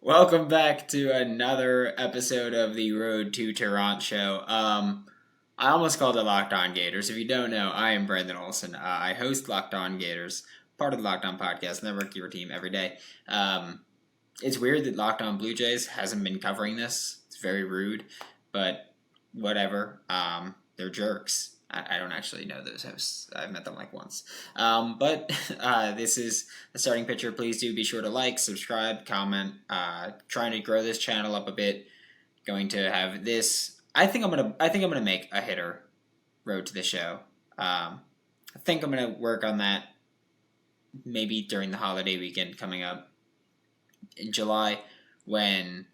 Welcome back to another episode of the Road to Toronto show. I almost called it Locked On Gators. If you don't know, I am Brandon Olson. I host Locked On Gators, part of the Locked On Podcast Network, your team every day. It's weird that Locked On Blue Jays hasn't been covering this. It's very rude, but whatever. They're jerks. I don't actually know those hosts. I've met them like once. But this is the starting pitcher. Please do be sure to like, subscribe, comment. Trying to grow this channel up a bit. Going to have this. I think I'm gonna make a hitter road to the show. I think I'm gonna work on that maybe during the holiday weekend coming up in July when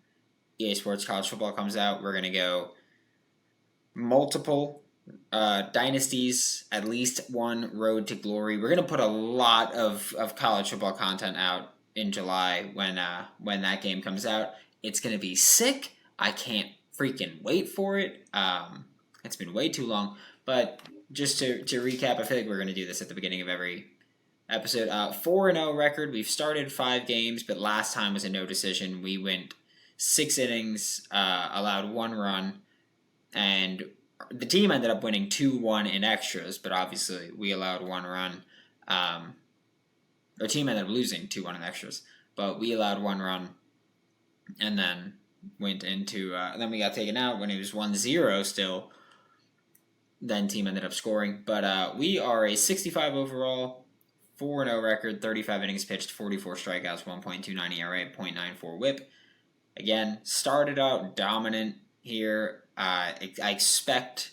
EA Sports College Football comes out. We're gonna go multiple dynasties, at least one road to glory. We're gonna put a lot of college football content out in July when that game comes out. It's gonna be sick. I can't freaking wait for it. It's been way too long, but just to recap, I feel like we're gonna do this at the beginning of every episode. 4-0 record. We've started 5 games, but last time was a no decision. We went 6 innings, allowed 1 run, and the team ended up winning 2-1 in extras, but obviously we allowed 1 run. Our team ended up losing 2-1 in extras, but we allowed 1 run, and then went into then we got taken out when it was 1-0 still. Then team ended up scoring, but we are a 65 overall, 4-0 record, 35 innings pitched, 44 strikeouts, 1.29 ERA, 0.94 WHIP. Again, started out dominant here. I expect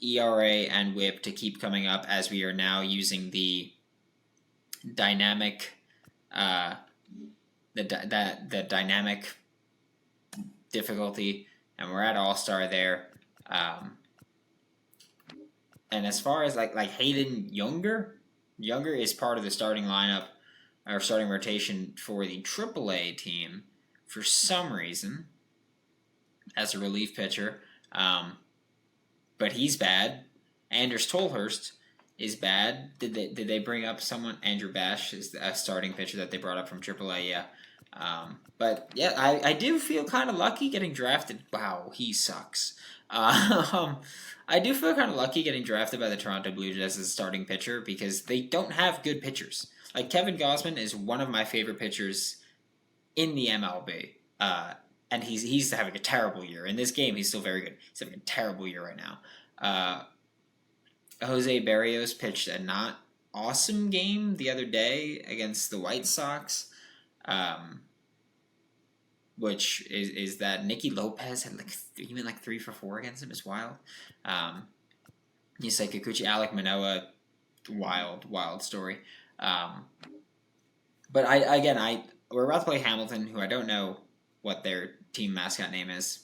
ERA and WHIP to keep coming up as we are now using the dynamic, the dynamic difficulty, and we're at All-Star there. And as far as like Hayden Younger is part of the starting lineup or starting rotation for the AAA team for some reason as a relief pitcher. But he's bad. Anders Tolhurst is bad. Did they bring up someone? Andrew Bash is a starting pitcher that they brought up from AAA, yeah. But yeah, I do feel kind of lucky getting drafted. Wow, he sucks. I do feel kind of lucky getting drafted by the Toronto Blue Jays as a starting pitcher because they don't have good pitchers. Like Kevin Gausman is one of my favorite pitchers in the MLB. And he's having a terrible year. In this game, he's still very good. He's having a terrible year right now. Jose Barrios pitched a not awesome game the other day against the White Sox, which is that Nicky Lopez had he went 3 for 4 against him. It's wild. Yusei Kikuchi, Alek Manoah, wild story. But we're about to play Hamilton, who I don't know what their team mascot name is.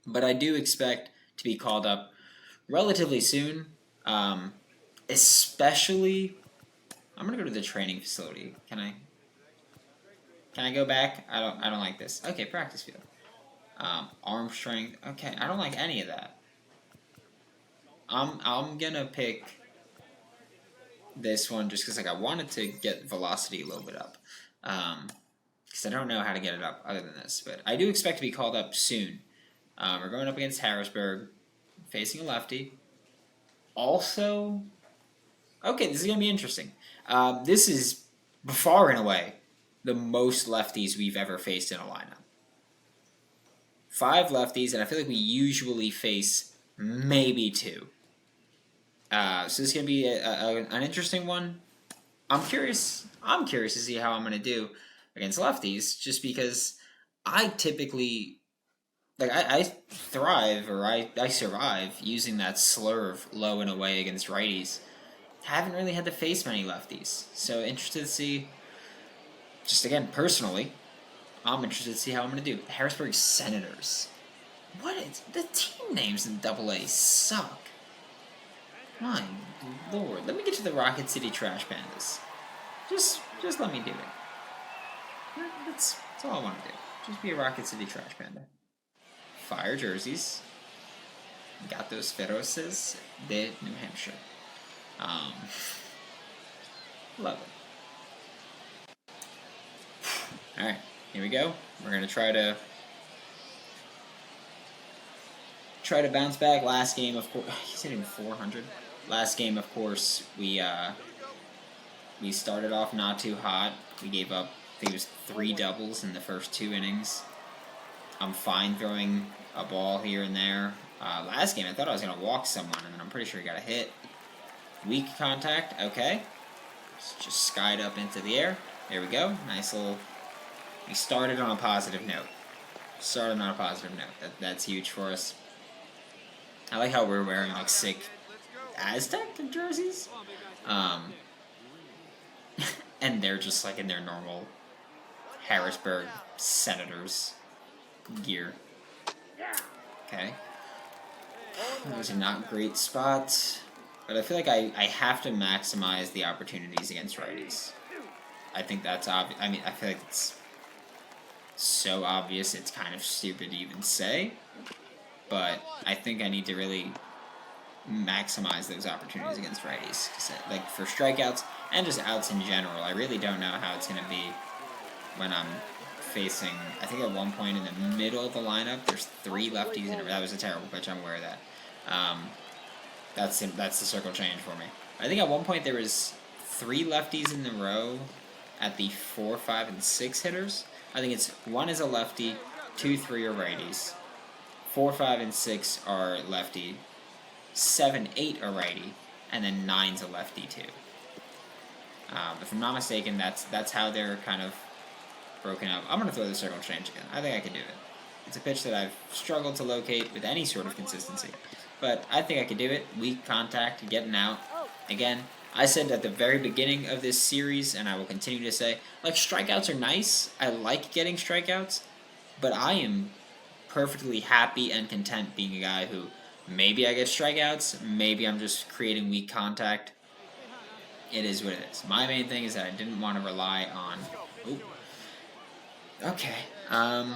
But I do expect to be called up relatively soon. Especially, I'm gonna go to the training facility. Can I go back? I don't like this. Okay, practice field. Arm strength. Okay, I don't like any of that. I'm gonna pick this one just because I wanted to get velocity a little bit up. Because I don't know how to get it up other than this. But I do expect to be called up soon. We're going up against Harrisburg, facing a lefty. Also, okay, this is going to be interesting. This is far and away the most lefties we've ever faced in a lineup. 5 lefties, and I feel like we usually face maybe 2. So this is going to be an interesting one. I'm curious to see how I'm going to do against lefties, just because I typically I thrive or I survive using that slurve low and away against righties. Haven't really had to face many lefties, so interested to see. Just again, personally, I'm interested to see how I'm going to do. Harrisburg Senators. What is the team names in AA suck? My lord, let me get to the Rocket City Trash Pandas. Just let me do it. That's all I want to do. Just be a Rocket City Trash Panda. Fire jerseys. Got those Feroses de New Hampshire. Love it. Alright, Here we go. We're gonna try to bounce back. Last game, of course, he's hitting 400. Last game, of course, we started off not too hot. We gave up, I think it was 3 doubles in the first 2 innings. I'm fine throwing a ball here and there. Last game, I thought I was going to walk someone, and then I'm pretty sure he got a hit. Weak contact, okay. Just skied up into the air. There we go. Nice little... We started on a positive note. That's huge for us. I like how we're wearing, like, sick Aztec jerseys. And they're just, like, in their normal Harrisburg Senators gear. Okay. Those are not great spots. But I feel like I have to maximize the opportunities against righties. I think that's obvious. I mean, I feel like it's so obvious it's kind of stupid to even say. But I think I need to really maximize those opportunities against righties. Like, for strikeouts and just outs in general, I really don't know how it's going to be when I'm facing... I think at one point in the middle of the lineup, there's 3 lefties in it. That was a terrible pitch. I'm aware of that. That's the circle change for me. I think at one point there was 3 lefties in the row at the 4, 5, and 6 hitters. I think it's 1 is a lefty, 2, 3 are righties, 4, 5, and 6 are lefty, 7, 8 are righty, and then 9's a lefty too. If I'm not mistaken, that's how they're kind of broken up. I'm gonna throw the circle change again. I think I can do it. It's a pitch that I've struggled to locate with any sort of consistency. But I think I can do it. Weak contact, getting out. Again, I said at the very beginning of this series, and I will continue to say, like, strikeouts are nice. I like getting strikeouts. But I am perfectly happy and content being a guy who, maybe I get strikeouts, maybe I'm just creating weak contact. It is what it is. My main thing is that I didn't want to rely on... Ooh. Okay. I'm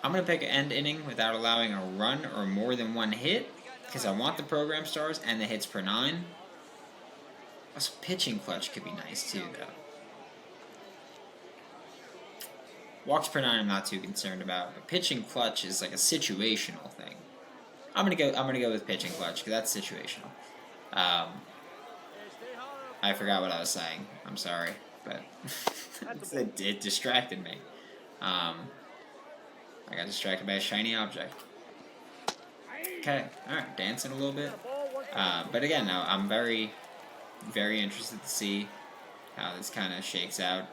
going to pick an end inning without allowing a run or more than 1 hit, because I want the program stars and the hits per 9. Also, pitching clutch could be nice too, though. Walks per 9 I'm not too concerned about, but pitching clutch is like a situational thing. I'm gonna go with pitching clutch, because that's situational. I forgot what I was saying. I'm sorry, but it distracted me. I got distracted by a shiny object. Okay, alright, dancing a little bit. But again, no, I'm very, very interested to see how this kind of shakes out,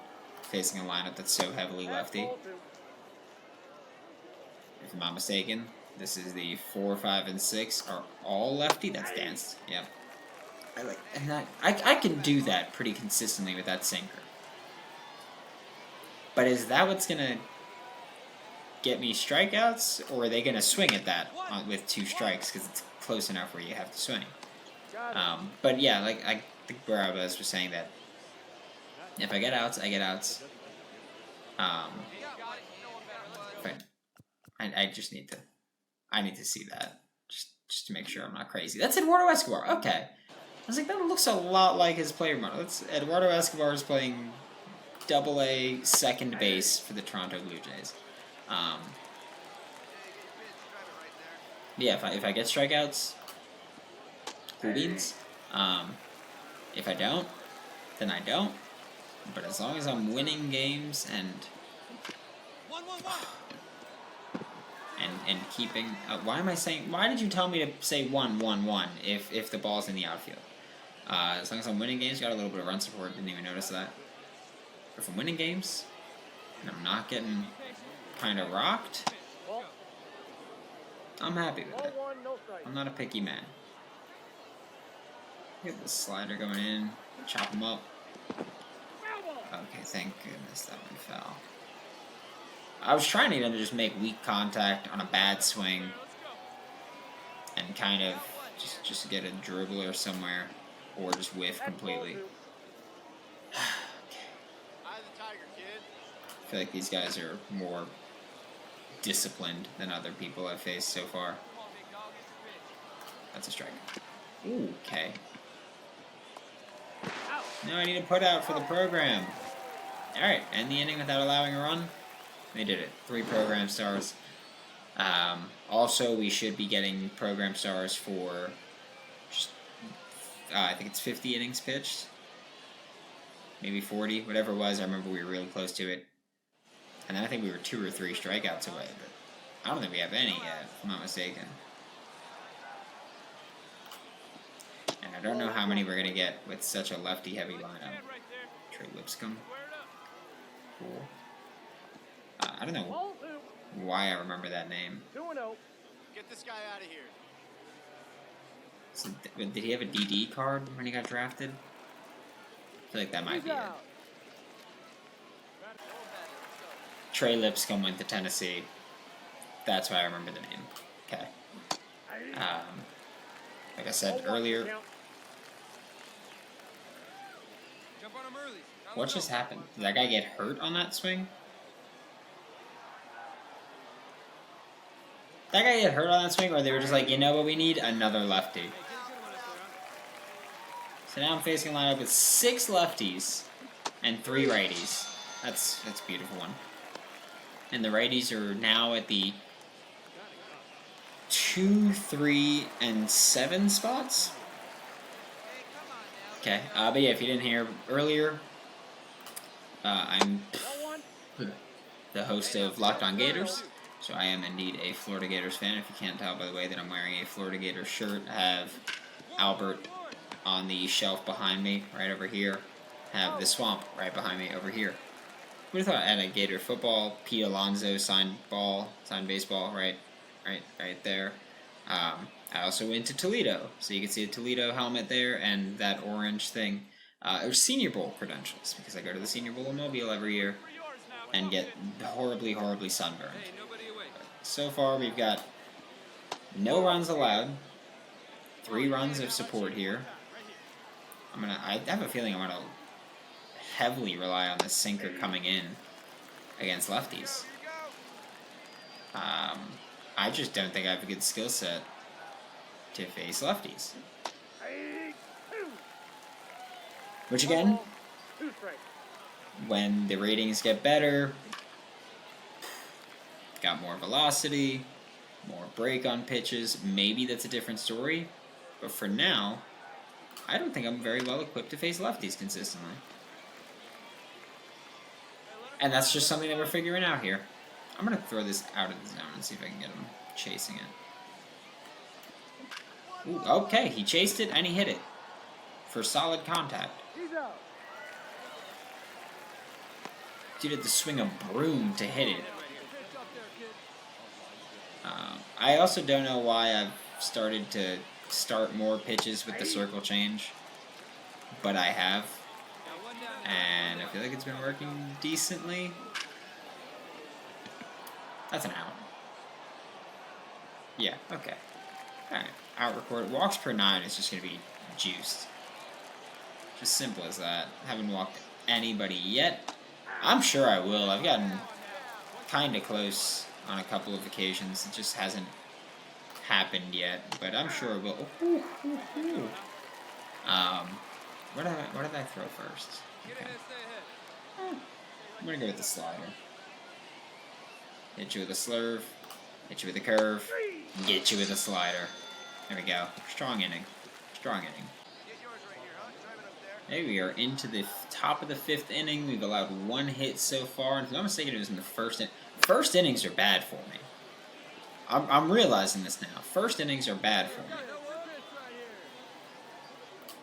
facing a lineup that's so heavily lefty. If I'm not mistaken, this is the 4, 5, and 6 are all lefty. That's danced. Yep. I can do that pretty consistently with that sinker. But is that what's gonna get me strikeouts, or are they gonna swing at that with 2 strikes because it's close enough where you have to swing? But yeah, like I think where I was saying that if I get outs, I get outs. But I just need to see that just to make sure I'm not crazy. That's Eduardo Escobar. Okay. I was like, that looks a lot like his player model. Eduardo Escobar is playing Double-A second base for the Toronto Blue Jays. Yeah, if I get strikeouts, cool beans. If I don't, then I don't. But as long as I'm winning games and keeping... why did you tell me to say 1-1-1 if the ball's in the outfield? As long as I'm winning games, got a little bit of run support, didn't even notice that. If I'm winning games, and I'm not getting kind of rocked, I'm happy with it. I'm not a picky man. Get the slider going in, chop him up. Okay, thank goodness that one fell. I was trying to even just make weak contact on a bad swing and kind of just get a dribbler somewhere or just whiff completely. I feel like these guys are more disciplined than other people I've faced so far. That's a strike. Ooh, okay. No, I need to put out for the program. Alright, end the inning without allowing a run. They did it. 3 program stars. Also, we should be getting program stars for just, I think it's 50 innings pitched. Maybe 40, whatever it was. I remember we were really close to it. And then I think we were 2 or 3 strikeouts away. But I don't think we have any yet, if I'm not mistaken. And I don't know how many we're going to get with such a lefty-heavy lineup. Trey Lipscomb. Cool. I don't know why I remember that name. Get this guy out of here. So, did he have a DD card when he got drafted? I feel like that might be it. Trey Lipscomb went to Tennessee. That's why I remember the name. Okay. Like I said earlier, what just happened? Did that guy get hurt on that swing? That guy get hurt on that swing, or they were just like, you know what, we need another lefty. So now I'm facing a lineup with 6 lefties and 3 righties. That's a beautiful one. And the righties are now at the 2, 3, and 7 spots. Okay, but yeah, if you didn't hear earlier, I'm the host of Locked On Gators. So I am indeed a Florida Gators fan. If you can't tell by the way that I'm wearing a Florida Gators shirt, I have Albert on the shelf behind me, right over here. I have the Swamp right behind me over here. Who would have thought I had a Gator football, Pete Alonso signed baseball, right there. I also went to Toledo, so you can see a Toledo helmet there and that orange thing. It was Senior Bowl credentials, because I go to the Senior Bowl in Mobile every year and get horribly, horribly sunburned. So far, we've got no runs allowed, 3 runs of support here. I have a feeling I'm gonna heavily rely on the sinker coming in against lefties. I just don't think I have a good skill set to face lefties. Which again, when the ratings get better, got more velocity, more break on pitches, maybe that's a different story. But for now, I don't think I'm very well equipped to face lefties consistently. And that's just something that we're figuring out here. I'm going to throw this out of the zone and see if I can get him chasing it. Ooh, okay, he chased it and he hit it for solid contact. Dude had to swing a broom to hit it. I also don't know why I've started to start more pitches with the circle change, but I have, and I feel like it's been working decently. That's an out. Yeah, okay. Alright, out record. Walks per 9 is just going to be juiced. Just simple as that. Haven't walked anybody yet. I'm sure I will. I've gotten kind of close on a couple of occasions. It just hasn't happened yet, but I'm sure it will. What did I throw first? Okay. I'm gonna go with the slider. Hit you with a slurve, hit you with a curve, get you with a slider. There we go. Strong inning. Strong inning. Hey, we are into the top of the 5th inning. We've allowed 1 hit so far. And if I'm not mistaken, it was in the first inning. First innings are bad for me. I'm realizing this now. First innings are bad for me.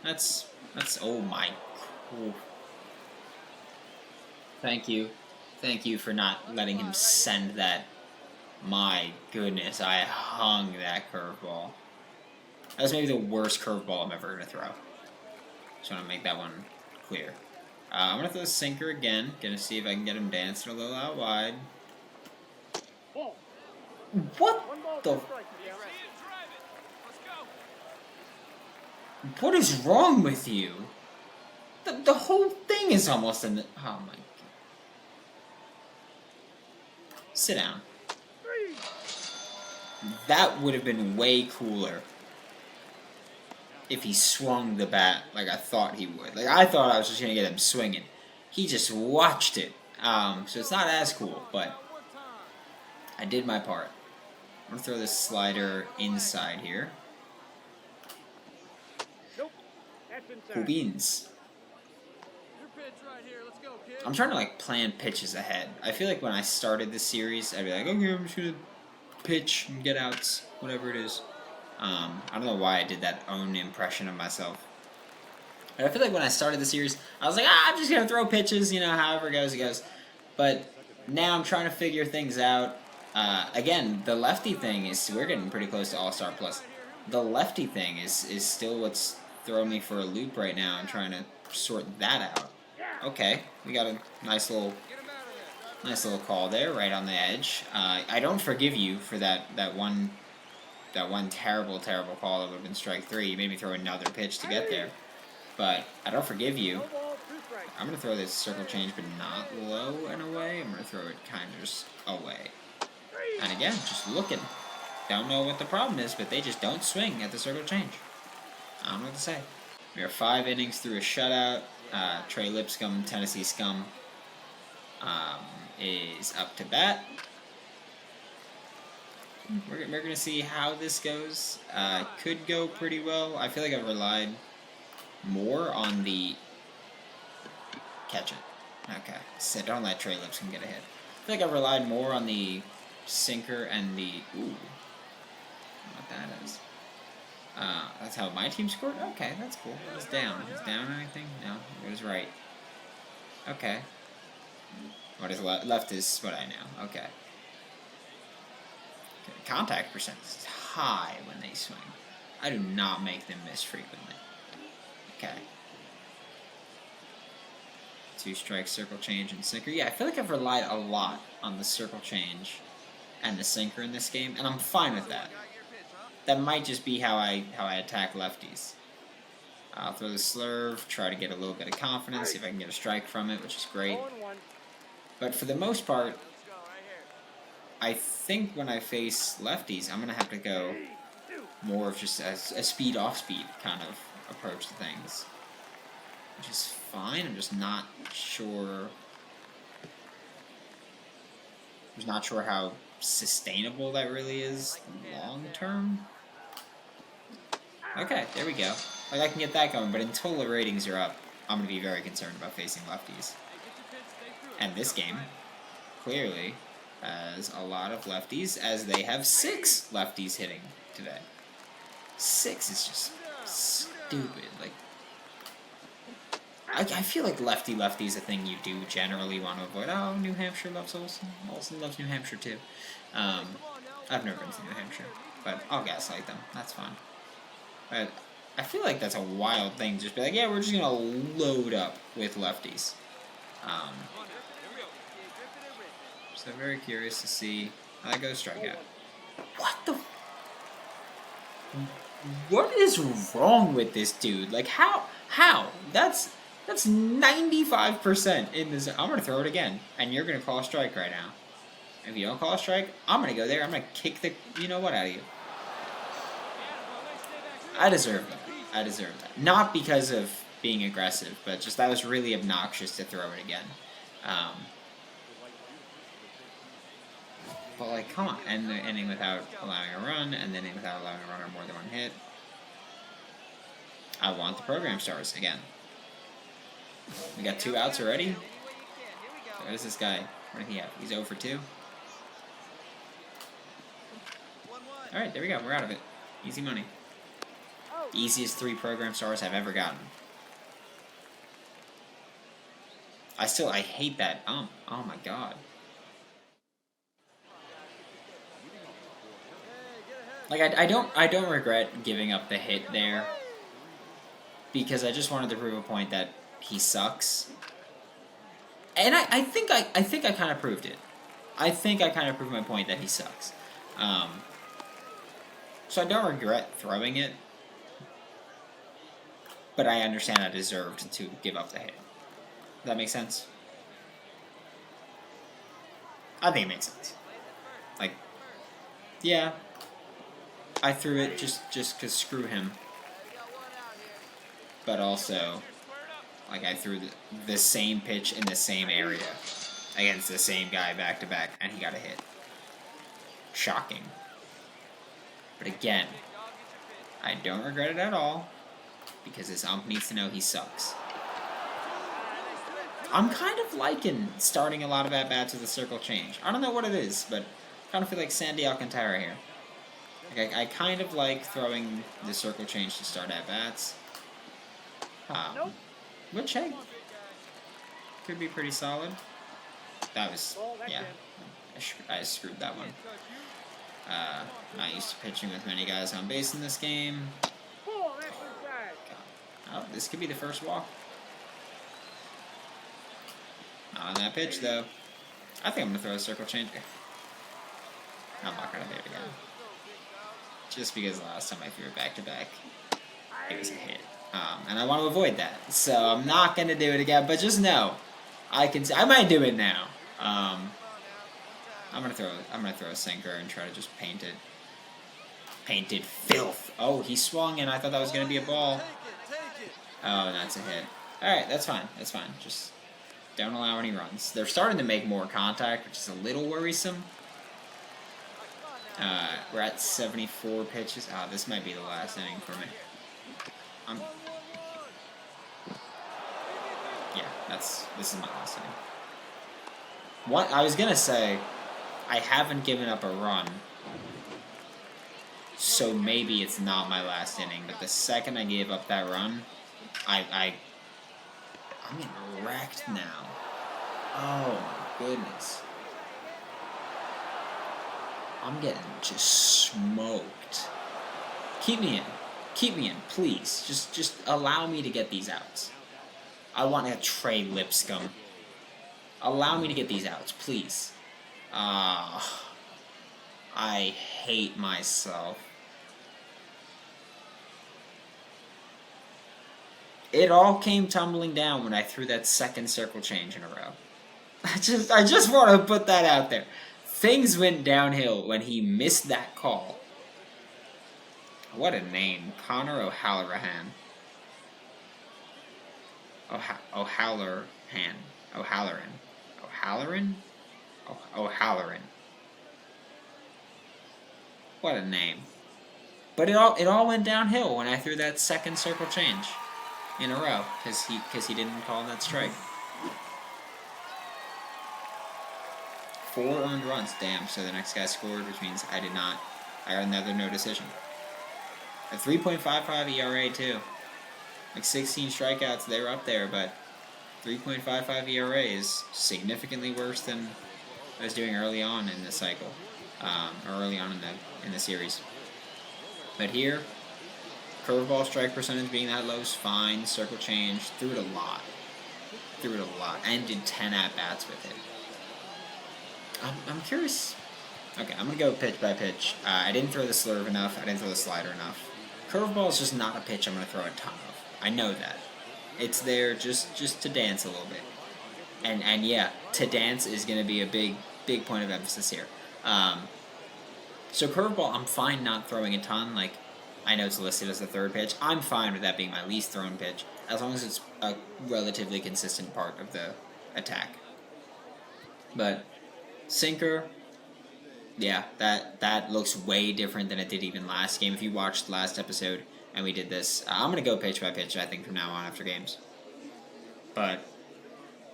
That's oh my. Ooh. Thank you for not letting him send that. My goodness, I hung that curveball. That was maybe the worst curveball I'm ever gonna throw. Just want to make that one clear. I'm gonna throw the sinker again. Gonna see if I can get him dancing a little out wide. What the? What is wrong with you? The whole thing is almost in the. Oh my God. Sit down. That would have been way cooler if he swung the bat like I thought he would. Like, I thought I was just going to get him swinging. He just watched it. So it's not as cool, but I did my part. I'm going to throw this slider inside here. Cool beans. I'm trying to like plan pitches ahead. I feel like when I started this series, I'd be like, okay, I'm just gonna pitch and get outs, whatever it is. I don't know why I did that own impression of myself. But I feel like when I started the series, I was like, I'm just gonna throw pitches, however it goes. But now I'm trying to figure things out. Again, the lefty thing we're getting pretty close to All-Star Plus. The lefty thing is still what's throwing me for a loop right now. I'm trying to sort that out. Okay, we got a nice little call there, right on the edge. I don't forgive you for that one terrible call that would have been strike 3. You made me throw another pitch to get there, but I don't forgive you. I'm gonna throw this circle change, but not low and away. I'm gonna throw it kind of just away. And again, just looking. Don't know what the problem is, but they just don't swing at the circle change. I don't know what to say. We are 5 innings through a shutout. Trey Lipscomb, Tennessee Scum, is up to bat. We're going to see how this goes. Could go pretty well. I feel like I've relied more on the... Catch it. Okay. So don't let Trey Lipscomb get a hit. I feel like I've relied more on the sinker and the... Ooh. I don't know what that is. That's how my team scored? Okay, that's cool. It was down. Is down anything? No, it was right. Okay. What is left is what I know. Okay. Contact percentage is high when they swing. I do not make them miss frequently. Okay. 2 strikes, circle change, and sinker. Yeah, I feel like I've relied a lot on the circle change and the sinker in this game, and I'm fine with that. That might just be how I attack lefties. I'll throw the slurve, try to get a little bit of confidence, see if I can get a strike from it, which is great. But for the most part, I think when I face lefties, I'm going to have to go more of just a speed off speed kind of approach to things. Which is fine, I'm just not sure. I'm just not sure how sustainable that really is long term. Okay, there we go. Like, I can get that going, but until the ratings are up, I'm going to be very concerned about facing lefties. And this game clearly has a lot of lefties, as they have 6 lefties hitting today. 6 is just stupid. Like, I feel like lefty is a thing you do generally want to avoid. Oh, New Hampshire loves Olsen. Olsen loves New Hampshire too. I've never been to New Hampshire, but I'll gaslight them. That's fine. But I feel like that's a wild thing. Just be like, yeah, we're just gonna load up with lefties. So very curious to see how that goes. Strikeout. What the? What is wrong with this dude? Like, how? That's 95% in this. I'm gonna throw it again, and you're gonna call a strike right now. If you don't call a strike, I'm gonna go there. I'm gonna kick the out of you. I deserve that. Not because of being aggressive, but just that was really obnoxious to throw it again. But like, come on, end the inning without allowing a run, and the inning without allowing a run or more than 1 hit. I want the program stars again. We got 2 outs already. There's this guy. What did he have? He's 0 for 2. Alright, there we go. We're out of it. Easy money. Easiest 3 program stars I've ever gotten. I hate that. Oh my god. Like, I don't regret giving up the hit there, because I just wanted to prove a point that he sucks. And I think I kind of proved it. I think I kind of proved my point that he sucks. So I don't regret throwing it, but I understand I deserved to give up the hit. Does that make sense? I think it makes sense. Like, yeah, I threw it just because screw him. But also, Like, I threw the same pitch in the same area against the same guy back to back, and he got a hit. Shocking. But again, I don't regret it at all, because this ump needs to know he sucks. I'm kind of liking starting a lot of at-bats with a circle change. I don't know what it is, but I kind of feel like Sandy Alcantara here. Like, I kind of like throwing the circle change to start at-bats. Which, hey, could be pretty solid. That was, yeah, I screwed that one. Not used to pitching with many guys on base in this game. Oh, this could be the first walk. Not on that pitch, though. I think I'm going to throw a circle change. I'm not going to hit it again. Just because last time I threw it back-to-back, it was a hit. And I want to avoid that. So I'm not going to do it again, but just know, I might do it now. I'm gonna throw a sinker and try to just paint it. Painted filth. Oh, he swung and I thought that was gonna be a ball. Oh, that's a hit. Alright, that's fine. That's fine. Just don't allow any runs. They're starting to make more contact, which is a little worrisome. We're at 74 pitches. Ah, this might be the last inning for me. Yeah, this is my last inning. What I was gonna say, I haven't given up a run, so maybe it's not my last inning. But the second I gave up that run, I'm getting wrecked now. Oh my goodness, I'm getting just smoked. Keep me in, please. Just allow me to get these outs. I want a Trey Lipscomb. Allow me to get these outs, please. I hate myself. It all came tumbling down when I threw that second circle change in a row. I just want to put that out there. Things went downhill when he missed that call. What a name. Connor O'Halloran. O'Halloran. What a name. But it all went downhill when I threw that second circle change in a row because he didn't call that strike. 4 earned runs. Damn, so the next guy scored, which means I did not. I got another no decision. A 3.55 ERA too. Like 16 strikeouts, they were up there, but 3.55 ERA is significantly worse than I was doing early on in the cycle, or early on in the series. But here, curveball strike percentage being that low is fine. Circle change, threw it a lot, and did 10 at bats with it. I'm curious. Okay, I'm gonna go pitch by pitch. I didn't throw the slurve enough. I didn't throw the slider enough. Curveball is just not a pitch I'm gonna throw a ton of. I know that. It's there just to dance a little bit. And yeah, to dance is going to be a big point of emphasis here. So curveball, I'm fine not throwing a ton. Like, I know it's listed as the third pitch. I'm fine with that being my least thrown pitch, as long as it's a relatively consistent part of the attack. But sinker, yeah, that looks way different than it did even last game. If you watched last episode and we did this, I'm going to go pitch by pitch, I think, from now on after games. But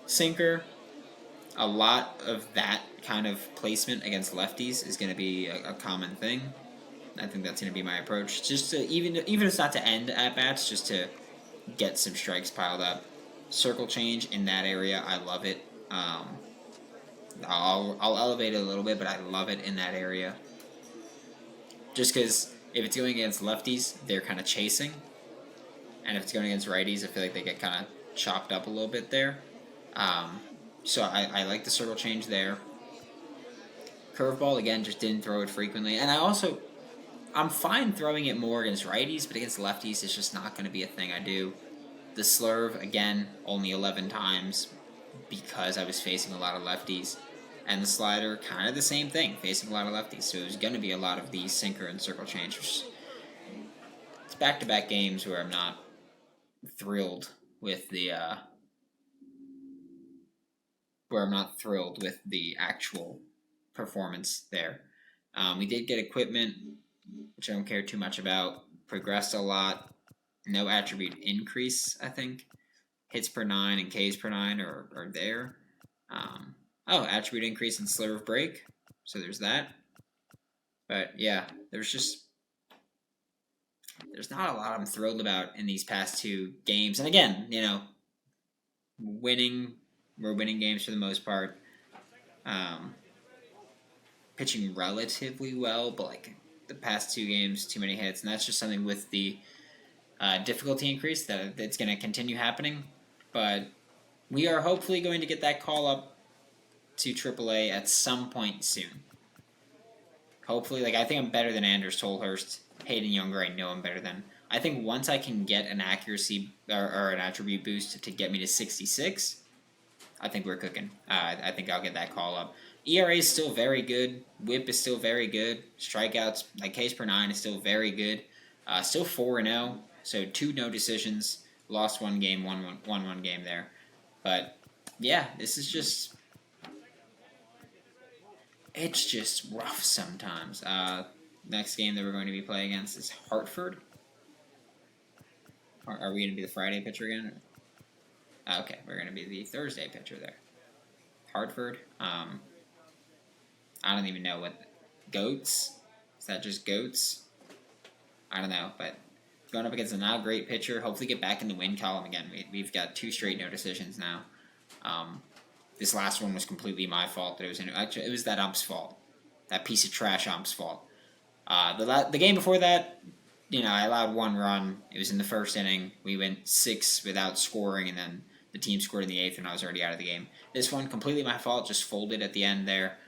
sinker, a lot of that kind of placement against lefties is going to be a common thing. I think that's going to be my approach. Just to, even if it's not to end at-bats, just to get some strikes piled up. Circle change in that area, I love it. I'll elevate it a little bit, but I love it in that area. Just because if it's going against lefties, they're kind of chasing. And if it's going against righties, I feel like they get kind of chopped up a little bit there. So I like the circle change there. Curveball, again, just didn't throw it frequently. And I'm fine throwing it more against righties, but against lefties, it's just not going to be a thing I do. The slurve, again, only 11 times because I was facing a lot of lefties. And the slider, kind of the same thing, facing a lot of lefties. So it was going to be a lot of the sinker and circle change. It's back-to-back games where I'm not thrilled with the where I'm not thrilled with the actual performance there. We did get equipment, which I don't care too much about. Progressed a lot. No attribute increase, I think. Hits per 9 and Ks per 9 are there. Attribute increase in sliver of break. So there's that. But yeah, there's not a lot I'm thrilled about in these past 2 games. And again, we're winning games for the most part. Pitching relatively well, but like the past 2 games, too many hits, and that's just something with the difficulty increase that's going to continue happening. But we are hopefully going to get that call up to AAA at some point soon. Hopefully, I think I'm better than Anders Tolhurst. Hayden Younger, I know I'm better than. I think once I can get an accuracy or an attribute boost to get me to 66, I think we're cooking. I think I'll get that call up. ERA is still very good. WHIP is still very good. Strikeouts, Ks per 9 is still very good. Still 4-0, so 2 no decisions. Lost 1 game, won one game there. But yeah, this is just. It's just rough sometimes. Next game that we're going to be playing against is Hartford. Are we going to be the Friday pitcher again? Okay, we're going to be the Thursday pitcher there. Hartford. I don't even know what. Goats? Is that just goats? I don't know, but going up against a not great pitcher. Hopefully get back in the win column again. We've got 2 straight no decisions now. This last one was completely my fault. It was that ump's fault. That piece of trash ump's fault. The game before that, I allowed 1 run. It was in the first inning. We went 6 without scoring, and then the team scored in the 8th, and I was already out of the game. This one, completely my fault. Just folded at the end there.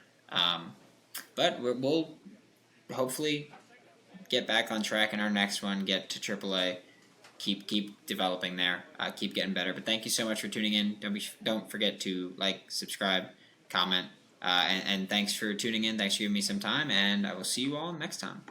But we'll hopefully get back on track in our next one. Get to AAA. Keep developing there. Keep getting better. But thank you so much for tuning in. Don't forget to like, subscribe, comment, and thanks for tuning in. Thanks for giving me some time, and I will see you all next time.